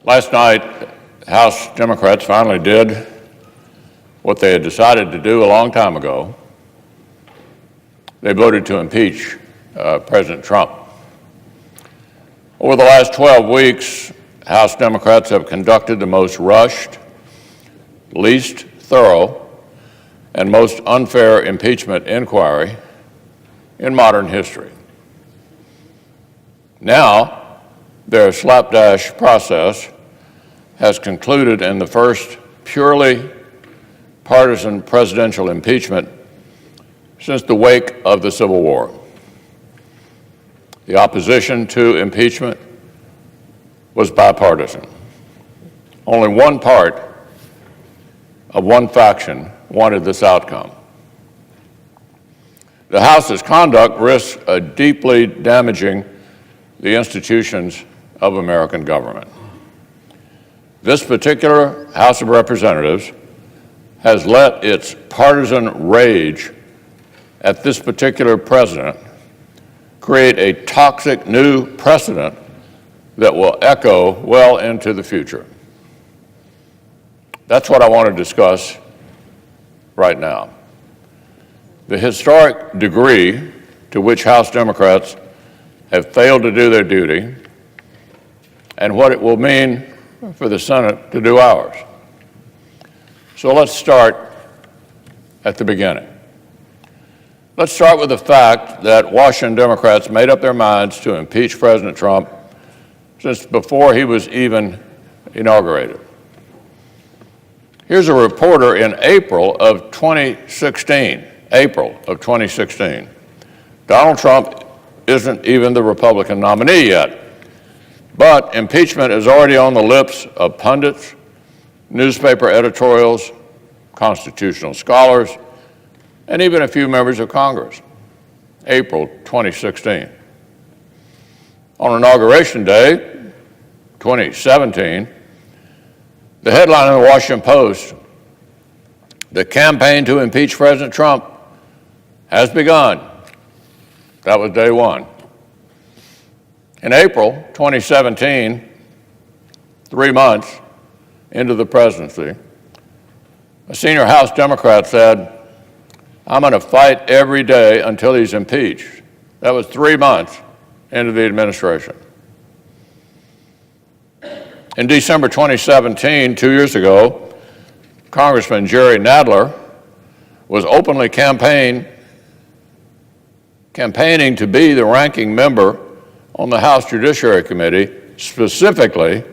Last night, House Democrats finally did what they had decided to do a long time ago. They voted to impeach President Trump. Over the last 12 weeks, House Democrats have conducted the most rushed, least thorough, and most unfair impeachment inquiry in modern history. Now, their slapdash process has concluded in the first purely partisan presidential impeachment since the wake of the Civil War. The opposition to impeachment was bipartisan. Only one part of one faction wanted this outcome. The House's conduct risks deeply damaging the institutions of American government. This particular House of Representatives has let its partisan rage at this particular president create a toxic new precedent that will echo well into the future. That's what I want to discuss right now. The historic degree to which House Democrats have failed to do their duty and what it will mean for the Senate to do ours. So let's start at the beginning. Let's start with the fact that Washington Democrats made up their minds to impeach President Trump since before he was even inaugurated. Here's a reporter in April of 2016. Donald Trump isn't even the Republican nominee yet, but impeachment is already on the lips of pundits, newspaper editorials, constitutional scholars, and even a few members of Congress. April 2016. On Inauguration Day, 2017, the headline in the Washington Post, "The campaign to impeach President Trump has begun." That was day one. In April 2017, 3 months into the presidency, a senior House Democrat said, "I'm going to fight every day until he's impeached." That was 3 months into the administration. In December 2017, 2 years ago, Congressman Jerry Nadler was openly campaigning to be the ranking member on the House Judiciary Committee, specifically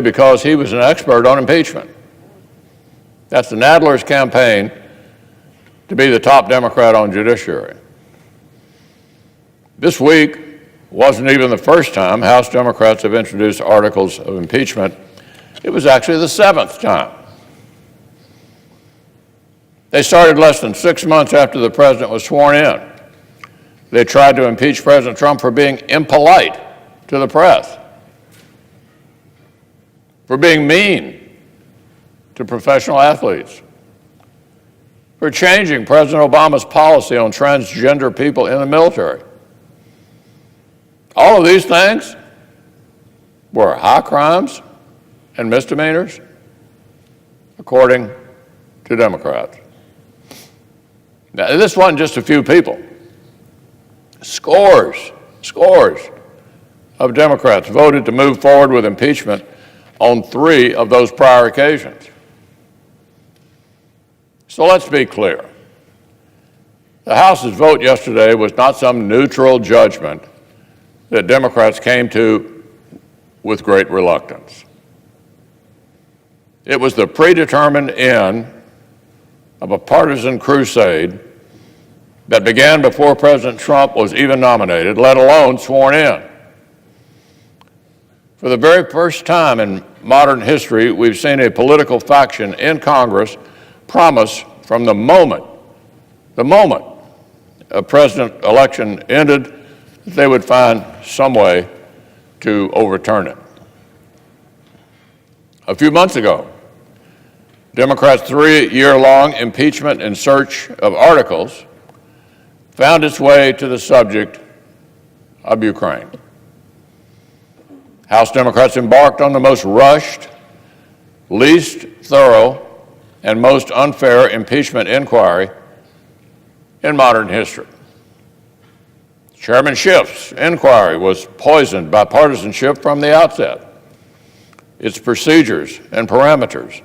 because he was an expert on impeachment. That's the Nadler's campaign to be the top Democrat on judiciary. This week wasn't even the first time House Democrats have introduced articles of impeachment. It was actually the 7th time. They started less than 6 months after the president was sworn in. They tried to impeach President Trump for being impolite to the press, for being mean to professional athletes, for changing President Obama's policy on transgender people in the military. All of these things were high crimes and misdemeanors, according to Democrats. Now, this wasn't just a few people. Scores of Democrats voted to move forward with impeachment on 3 of those prior occasions. So let's be clear. The House's vote yesterday was not some neutral judgment that Democrats came to with great reluctance. It was the predetermined end of a partisan crusade that began before President Trump was even nominated, let alone sworn in. For the very first time in modern history, we've seen a political faction in Congress promise from the moment a president election ended, that they would find some way to overturn it. A few months ago, Democrats' 3-year-long impeachment in search of articles found its way to the subject of Ukraine. House Democrats embarked on the most rushed, least thorough, and most unfair impeachment inquiry in modern history. Chairman Schiff's inquiry was poisoned by partisanship from the outset. Its procedures and parameters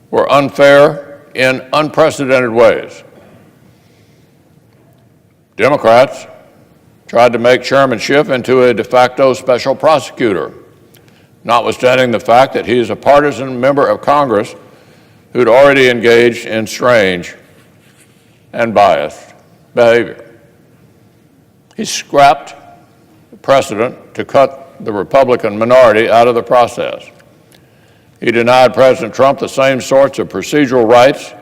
were unfair in unprecedented ways. Democrats tried to make Chairman Schiff into a de facto special prosecutor, notwithstanding the fact that he is a partisan member of Congress who'd already engaged in strange and biased behavior. He scrapped precedent to cut the Republican minority out of the process. He denied President Trump the same sorts of procedural rights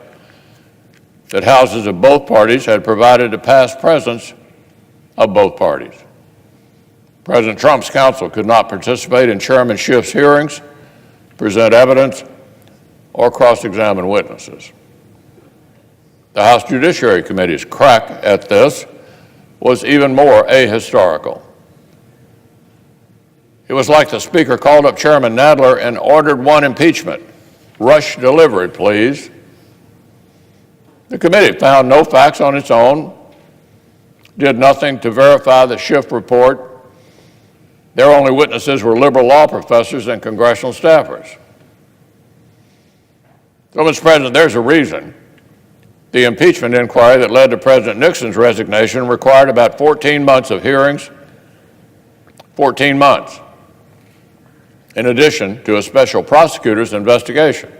that houses of both parties had provided to past presidents of both parties. President Trump's counsel could not participate in Chairman Schiff's hearings, present evidence, or cross-examine witnesses. The House Judiciary Committee's crack at this was even more ahistorical. It was like the Speaker called up Chairman Nadler and ordered one impeachment. Rush delivery, please. The committee found no facts on its own, did nothing to verify the Schiff report. Their only witnesses were liberal law professors and congressional staffers. So, Mr. President, there's a reason the impeachment inquiry that led to President Nixon's resignation required about 14 months of hearings, 14 months, in addition to a special prosecutor's investigation.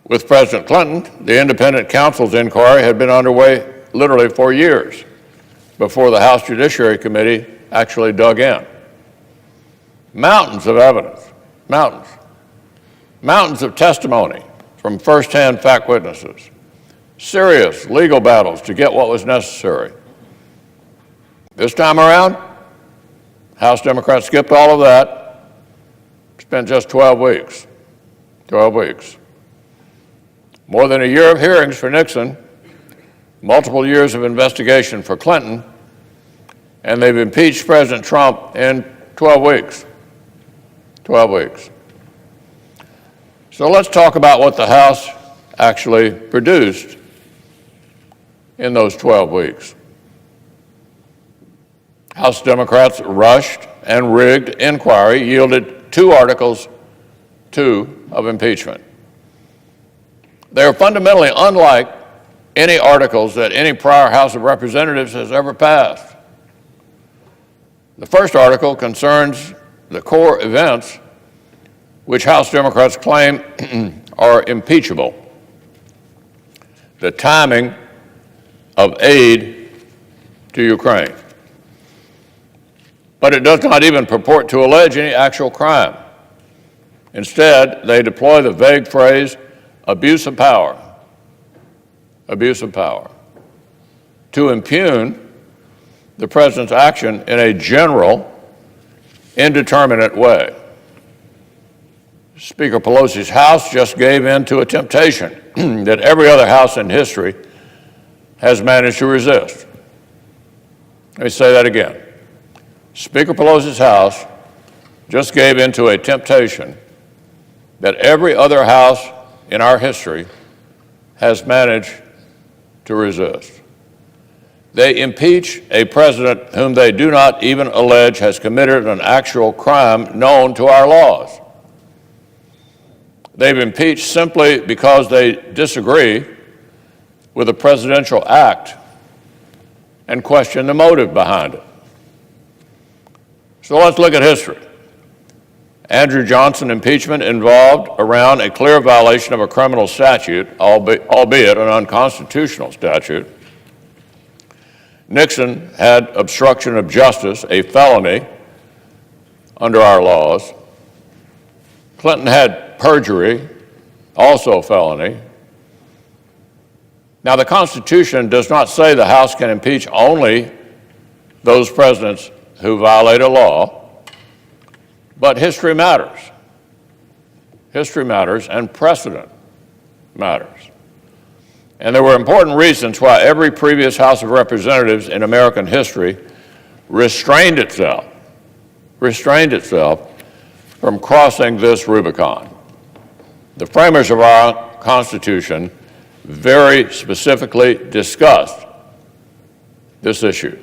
With President Clinton, the independent counsel's inquiry had been underway literally for years before the House Judiciary Committee actually dug in. Mountains of evidence, mountains of testimony from firsthand fact witnesses, serious legal battles to get what was necessary. This time around, House Democrats skipped all of that, spent just 12 weeks. 12 weeks. More than a year of hearings for Nixon, multiple years of investigation for Clinton, and they've impeached President Trump in 12 weeks. 12 weeks. So let's talk about what the House actually produced in those 12 weeks. House Democrats' rushed and rigged inquiry yielded 2 articles, 2 of impeachment. They are fundamentally unlike any articles that any prior House of Representatives has ever passed. The first article concerns the core events which House Democrats claim are impeachable. The timing of aid to Ukraine. But it does not even purport to allege any actual crime. Instead, they deploy the vague phrase, abuse of power, to impugn the president's action in a general, indeterminate way. Speaker Pelosi's House just gave in to a temptation that every other House in history has managed to resist. Let me say that again. Speaker Pelosi's House just gave in to a temptation that every other House in our history has managed to resist. They impeach a president whom they do not even allege has committed an actual crime known to our laws. They've impeached simply because they disagree with a presidential act and question the motive behind it. So let's look at history. Andrew Johnson impeachment involved around a clear violation of a criminal statute, albeit an unconstitutional statute. Nixon had obstruction of justice, a felony under our laws. Clinton had perjury, also a felony. Now, the Constitution does not say the House can impeach only those presidents who violate a law, but history matters. History matters, and precedent matters. And there were important reasons why every previous House of Representatives in American history restrained itself restrained itself from crossing this Rubicon. The framers of our Constitution very specifically discussed this issue,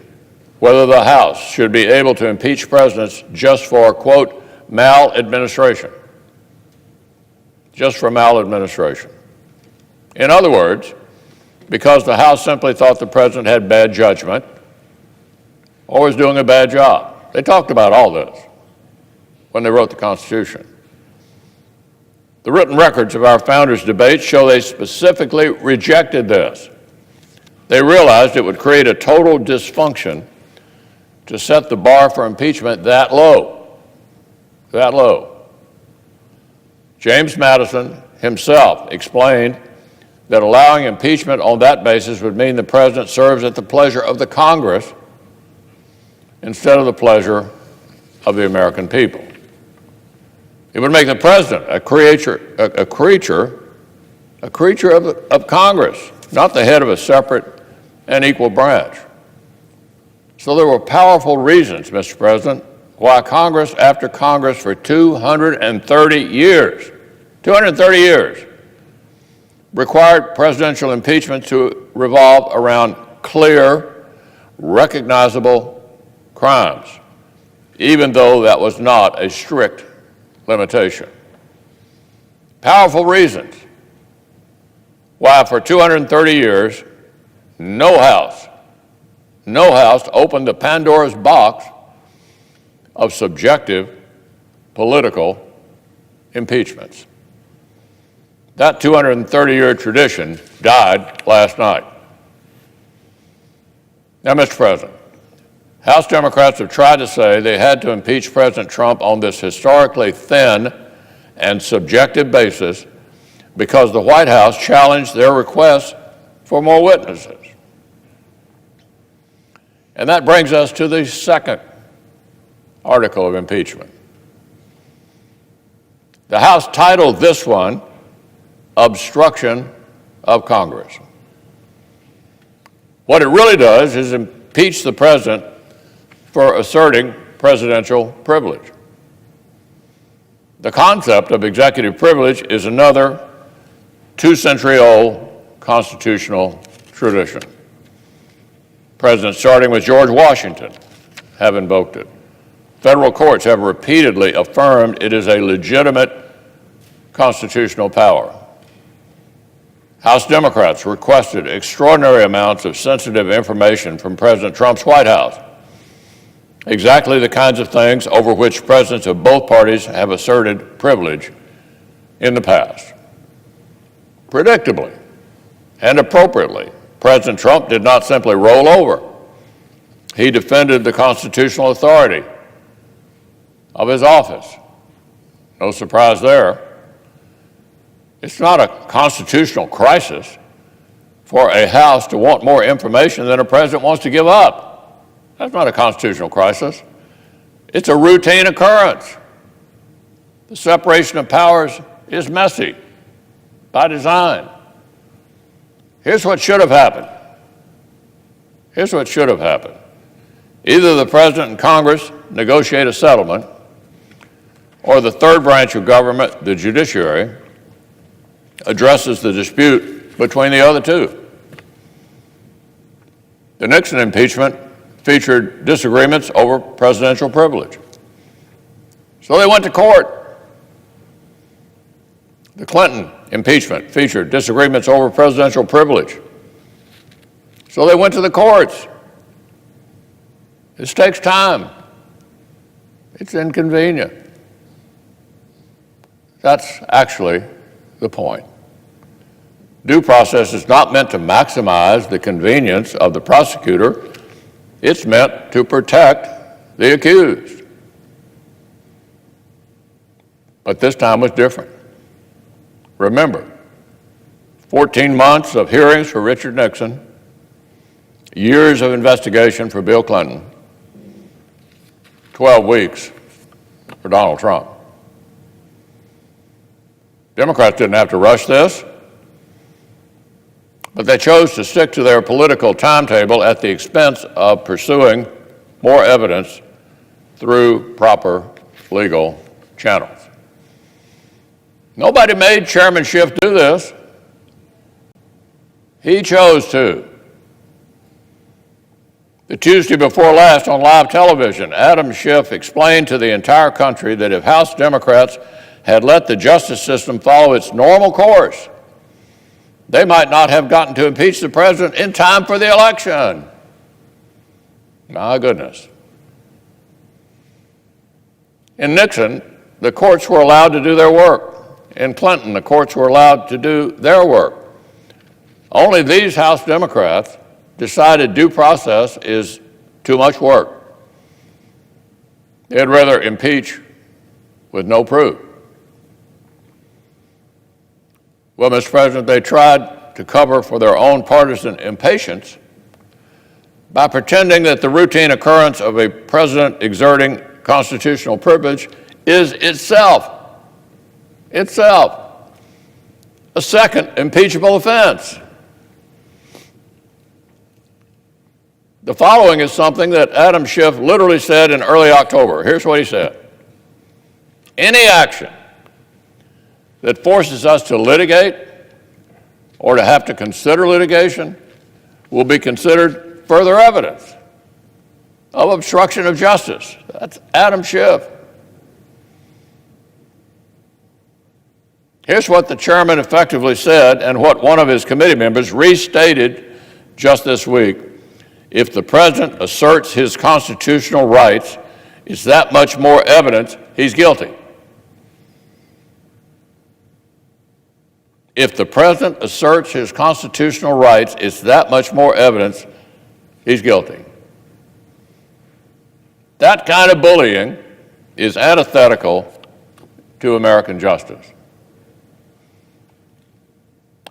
whether the House should be able to impeach presidents just for, quote, maladministration. Just for maladministration. In other words, because the House simply thought the president had bad judgment or was doing a bad job. They talked about all this when they wrote the Constitution. The written records of our founders' debates show they specifically rejected this. They realized it would create a total dysfunction to set the bar for impeachment that low. That low. James Madison himself explained that allowing impeachment on that basis would mean the president serves at the pleasure of the Congress instead of the pleasure of the American people. It would make the president a creature of Congress, not the head of a separate and equal branch. So there were powerful reasons, Mr. President, why Congress after Congress for 230 years, required presidential impeachment to revolve around clear, recognizable crimes, even though that was not a strict limitation. Powerful reasons why for 230 years, no House opened the Pandora's box of subjective political impeachments. That 230-year tradition died last night. Now, Mr. President, House Democrats have tried to say they had to impeach President Trump on this historically thin and subjective basis because the White House challenged their request for more witnesses. And that brings us to the second article of impeachment. The House titled this one, Obstruction of Congress. What it really does is impeach the president for asserting presidential privilege. The concept of executive privilege is another 2-century-old constitutional tradition. Presidents, starting with George Washington, have invoked it. Federal courts have repeatedly affirmed it is a legitimate constitutional power. House Democrats requested extraordinary amounts of sensitive information from President Trump's White House, exactly the kinds of things over which presidents of both parties have asserted privilege in the past. Predictably and appropriately, President Trump did not simply roll over. He defended the constitutional authority of his office. No surprise there. It's not a constitutional crisis for a House to want more information than a president wants to give up. That's not a constitutional crisis. It's a routine occurrence. The separation of powers is messy by design. Here's what should have happened. Here's what should have happened. Either the president and Congress negotiate a settlement, or the third branch of government, the judiciary, addresses the dispute between the other two. The Nixon impeachment featured disagreements over presidential privilege. So they went to court. The Clinton impeachment featured disagreements over presidential privilege. So they went to the courts. This takes time. It's inconvenient. That's actually the point. Due process is not meant to maximize the convenience of the prosecutor. It's meant to protect the accused. But this time was different. Remember, 14 months of hearings for Richard Nixon, years of investigation for Bill Clinton, 12 weeks for Donald Trump. Democrats didn't have to rush this, but they chose to stick to their political timetable at the expense of pursuing more evidence through proper legal channels. Nobody made Chairman Schiff do this. He chose to. The Tuesday before last on live television, Adam Schiff explained to the entire country that if House Democrats had let the justice system follow its normal course, they might not have gotten to impeach the president in time for the election. My goodness. In Nixon, the courts were allowed to do their work. In Clinton, the courts were allowed to do their work. Only these House Democrats decided due process is too much work. They'd rather impeach with no proof. Well, Mr. President, they tried to cover for their own partisan impatience by pretending that the routine occurrence of a president exerting constitutional privilege is itself a second impeachable offense. The following is something that Adam Schiff literally said in early October. Here's what he said. Any action that forces us to litigate or to have to consider litigation will be considered further evidence of obstruction of justice. That's Adam Schiff. Here's what the chairman effectively said and what one of his committee members restated just this week. If the president asserts his constitutional rights, it's that much more evidence he's guilty. If the president asserts his constitutional rights, it's that much more evidence he's guilty. That kind of bullying is antithetical to American justice.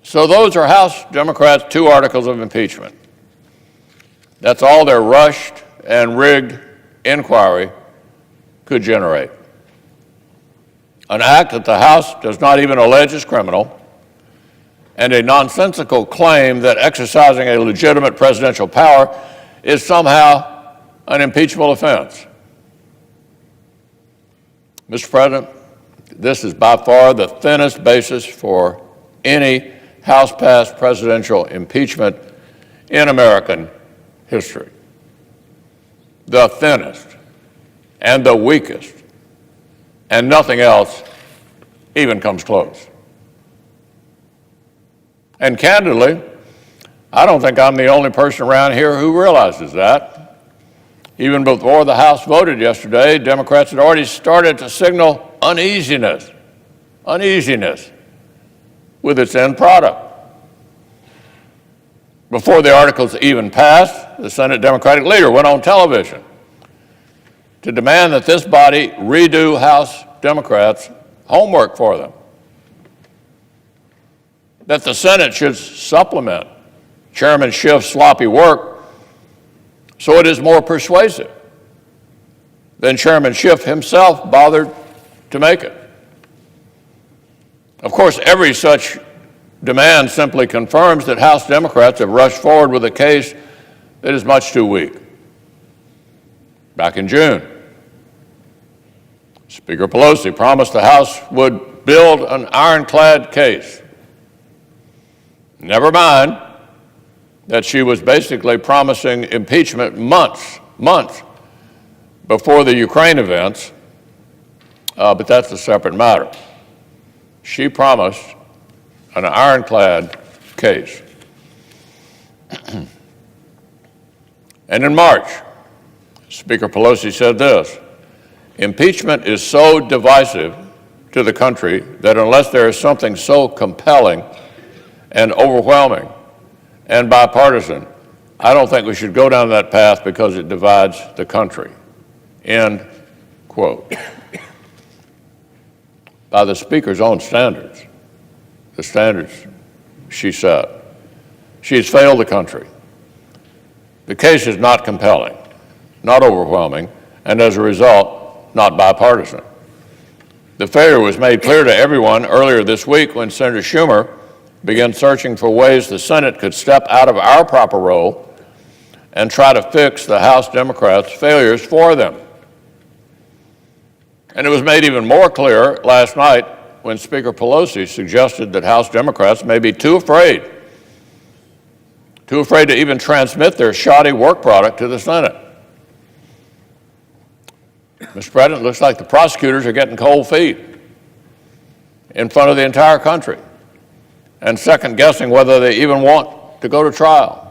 So those are House Democrats' 2 articles of impeachment. That's all their rushed and rigged inquiry could generate. An act that the House does not even allege is criminal, and a nonsensical claim that exercising a legitimate presidential power is somehow an impeachable offense. Mr. President, this is by far the thinnest basis for any House-passed presidential impeachment in American history. The thinnest and the weakest, and nothing else even comes close. And candidly, I don't think I'm the only person around here who realizes that. Even before the House voted yesterday, Democrats had already started to signal uneasiness with its end product. Before the articles even passed, the Senate Democratic leader went on television to demand that this body redo House Democrats' homework for them, that the Senate should supplement Chairman Schiff's sloppy work so it is more persuasive than Chairman Schiff himself bothered to make it. Of course, every such demand simply confirms that House Democrats have rushed forward with a case that is much too weak. Back in June, Speaker Pelosi promised the House would build an ironclad case. Never mind that she was basically promising impeachment months before the Ukraine events, but that's a separate matter. She promised an ironclad case. And in March, Speaker Pelosi said this, impeachment is so divisive to the country that unless there is something so compelling and overwhelming and bipartisan, I don't think we should go down that path because it divides the country. End quote. By the Speaker's own standards, the standards she set, she has failed the country. The case is not compelling, not overwhelming, and as a result, not bipartisan. The failure was made clear to everyone earlier this week when Senator Schumer began searching for ways the Senate could step out of our proper role and try to fix the House Democrats' failures for them. And it was made even more clear last night when Speaker Pelosi suggested that House Democrats may be too afraid to even transmit their shoddy work product to the Senate. Mr. President, it looks like the prosecutors are getting cold feet in front of the entire country and second-guessing whether they even want to go to trial.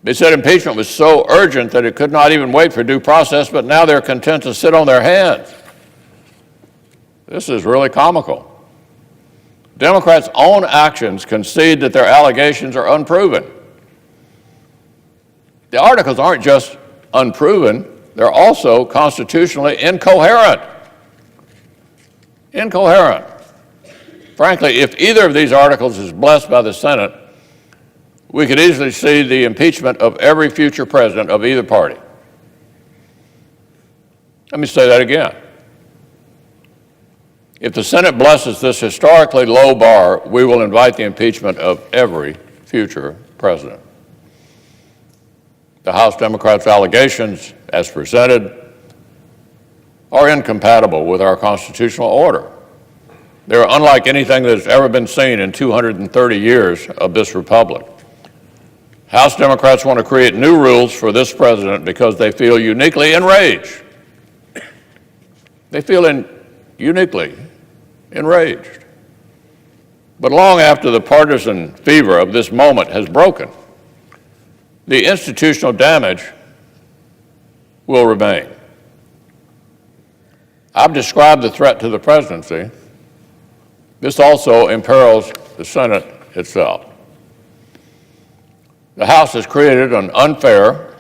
They said impeachment was so urgent that it could not even wait for due process, but now they're content to sit on their hands. This is really comical. Democrats' own actions concede that their allegations are unproven. The articles aren't just unproven, they're also constitutionally incoherent. Incoherent. Frankly, if either of these articles is blessed by the Senate, we could easily see the impeachment of every future president of either party. Let me say that again. If the Senate blesses this historically low bar, we will invite the impeachment of every future president. The House Democrats' allegations, as presented, are incompatible with our constitutional order. They are unlike anything that has ever been seen in 230 years of this republic. House Democrats want to create new rules for this president because they feel uniquely enraged. They feel uniquely enraged. But long after the partisan fever of this moment has broken, the institutional damage will remain. I've described the threat to the presidency. This also imperils the Senate itself. The House has created an unfair,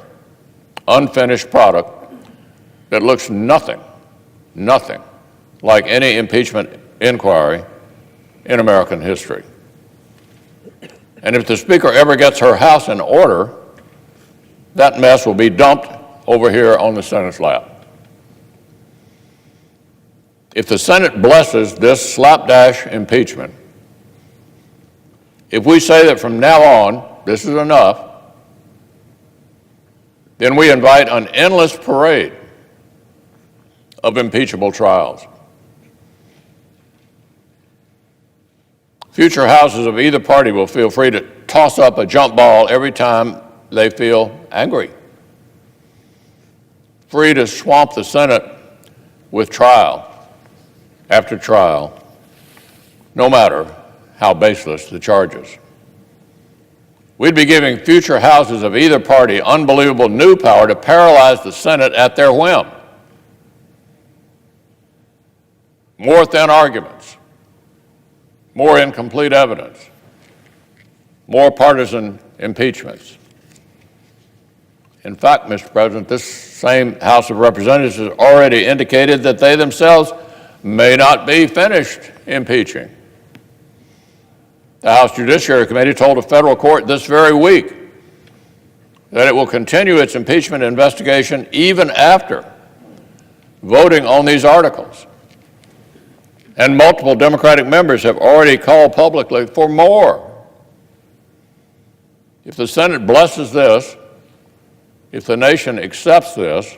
unfinished product that looks nothing like any impeachment inquiry in American history. And if the Speaker ever gets her House in order, that mess will be dumped over here on the Senate's lap. If the Senate blesses this slapdash impeachment, if we say that from now on, this is enough, then we invite an endless parade of impeachable trials. Future houses of either party will feel free to toss up a jump ball every time they feel angry, free to swamp the Senate with trial after trial, no matter how baseless the charges. We'd be giving future houses of either party unbelievable new power to paralyze the Senate at their whim. More thin arguments, more incomplete evidence, more partisan impeachments. In fact, Mr. President, this same House of Representatives has already indicated that they themselves may not be finished impeaching. The House Judiciary Committee told a federal court this very week that it will continue its impeachment investigation even after voting on these articles. And multiple Democratic members have already called publicly for more. If the Senate blesses this, if the nation accepts this,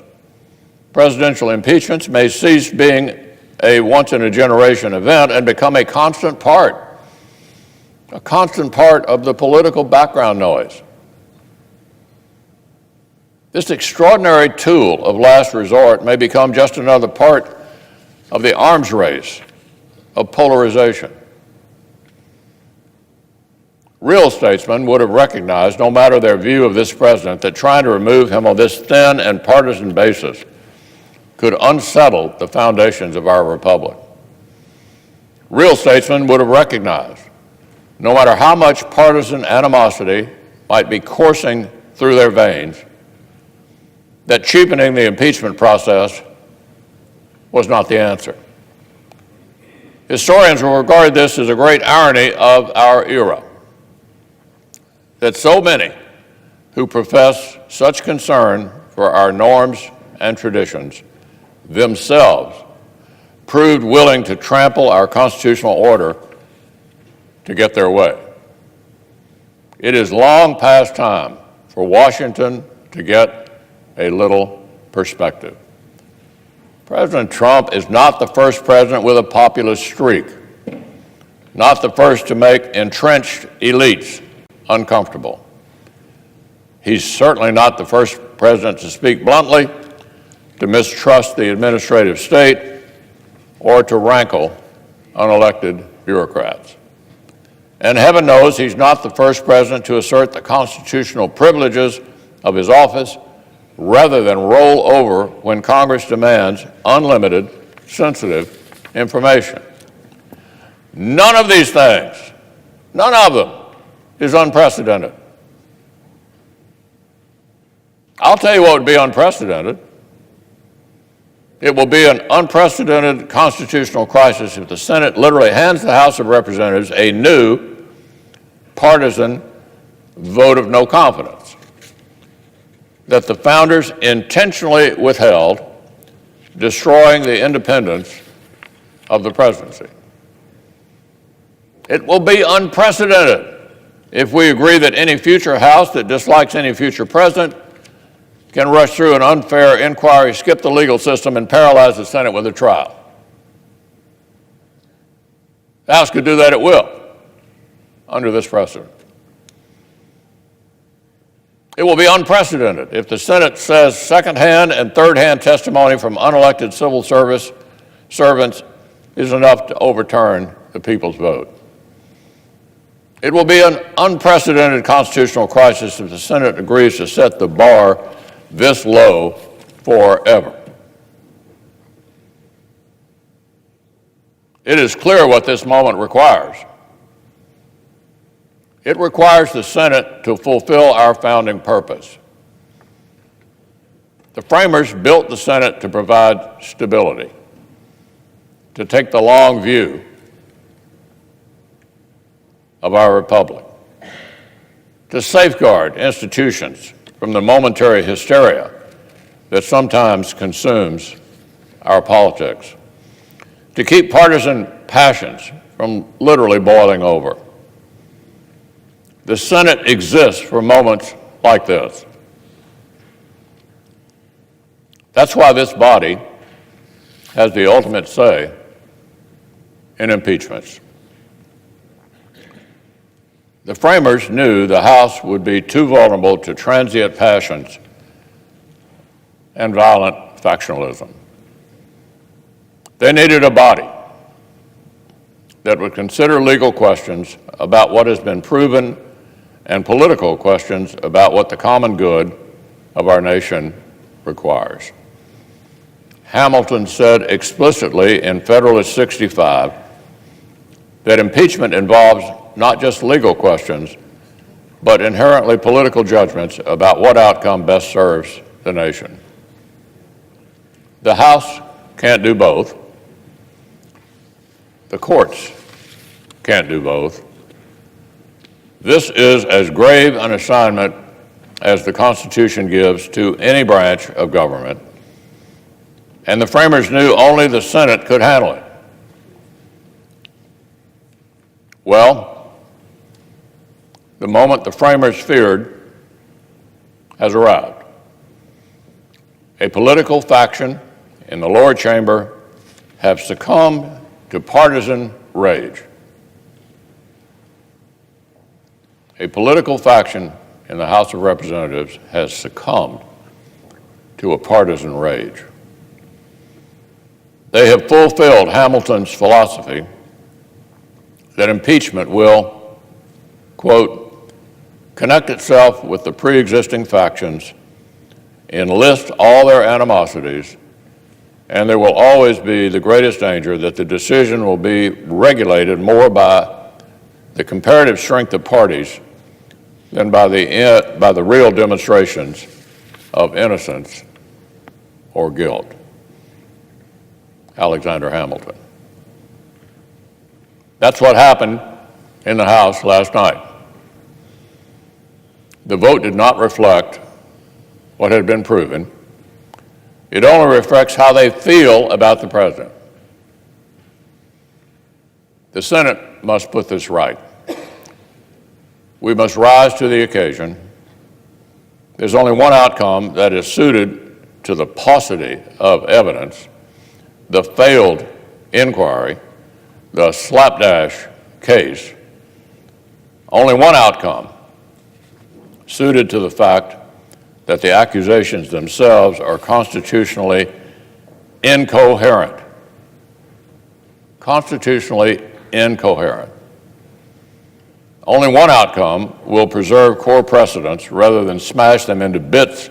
presidential impeachments may cease being a once-in-a-generation event and become a constant part of the political background noise. This extraordinary tool of last resort may become just another part of the arms race of polarization. Real statesmen would have recognized, no matter their view of this president, that trying to remove him on this thin and partisan basis could unsettle the foundations of our republic. Real statesmen would have recognized, no matter how much partisan animosity might be coursing through their veins, that cheapening the impeachment process was not the answer. Historians will regard this as a great irony of our era, that so many who profess such concern for our norms and traditions themselves proved willing to trample our constitutional order to get their way. It is long past time for Washington to get a little perspective. President Trump is not the first president with a populist streak, not the first to make entrenched elites uncomfortable. He's certainly not the first president to speak bluntly, to mistrust the administrative state, or to rankle unelected bureaucrats. And heaven knows he's not the first president to assert the constitutional privileges of his office rather than roll over when Congress demands unlimited, sensitive information. None of these things, none of them, is unprecedented. I'll tell you what would be unprecedented. It will be an unprecedented constitutional crisis if the Senate literally hands the House of Representatives a new partisan vote of no confidence that the founders intentionally withheld, destroying the independence of the presidency. It will be unprecedented if we agree that any future House that dislikes any future president can rush through an unfair inquiry, skip the legal system, and paralyze the Senate with a trial. The House could do that at will under this precedent. It will be unprecedented if the Senate says second-hand and third-hand testimony from unelected civil service servants is enough to overturn the people's vote. It will be an unprecedented constitutional crisis if the Senate agrees to set the bar this low forever. It is clear what this moment requires. It requires the Senate to fulfill our founding purpose. The framers built the Senate to provide stability, to take the long view of our republic, to safeguard institutions from the momentary hysteria that sometimes consumes our politics, to keep partisan passions from literally boiling over. The Senate exists for moments like this. That's why this body has the ultimate say in impeachments. The framers knew the House would be too vulnerable to transient passions and violent factionalism. They needed a body that would consider legal questions about what has been proven and political questions about what the common good of our nation requires. Hamilton said explicitly in Federalist 65 that impeachment involves not just legal questions, but inherently political judgments about what outcome best serves the nation. The House can't do both. The courts can't do both. This is as grave an assignment as the Constitution gives to any branch of government, and the framers knew only the Senate could handle it. Well, the moment the framers feared has arrived. A political faction in the lower chamber have succumbed to partisan rage. A political faction in the House of Representatives has succumbed to a partisan rage. They have fulfilled Hamilton's philosophy that impeachment will, quote, connect itself with the pre-existing factions, enlist all their animosities, and there will always be the greatest danger that the decision will be regulated more by the comparative strength of parties than by the real demonstrations of innocence or guilt. Alexander Hamilton. That's what happened in the House last night. The vote did not reflect what had been proven. It only reflects how they feel about the president. The Senate must put this right. We must rise to the occasion. There's only one outcome that is suited to the paucity of evidence the failed inquiry, the slapdash case, only one outcome suited to the fact that the accusations themselves are constitutionally incoherent. Constitutionally incoherent. Only one outcome will preserve core precedents rather than smash them into bits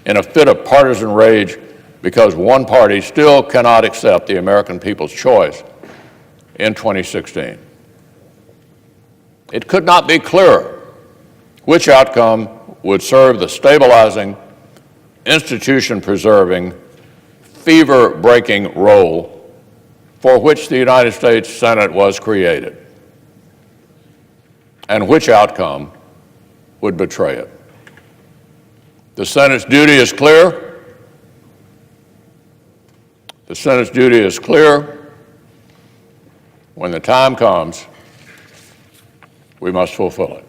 in a fit of partisan rage because one party still cannot accept the American people's choice in 2016. It could not be clearer which outcome would serve the stabilizing, institution-preserving, fever-breaking role for which the United States Senate was created, and which outcome would betray it. The Senate's duty is clear. The Senate's duty is clear. When the time comes, we must fulfill it.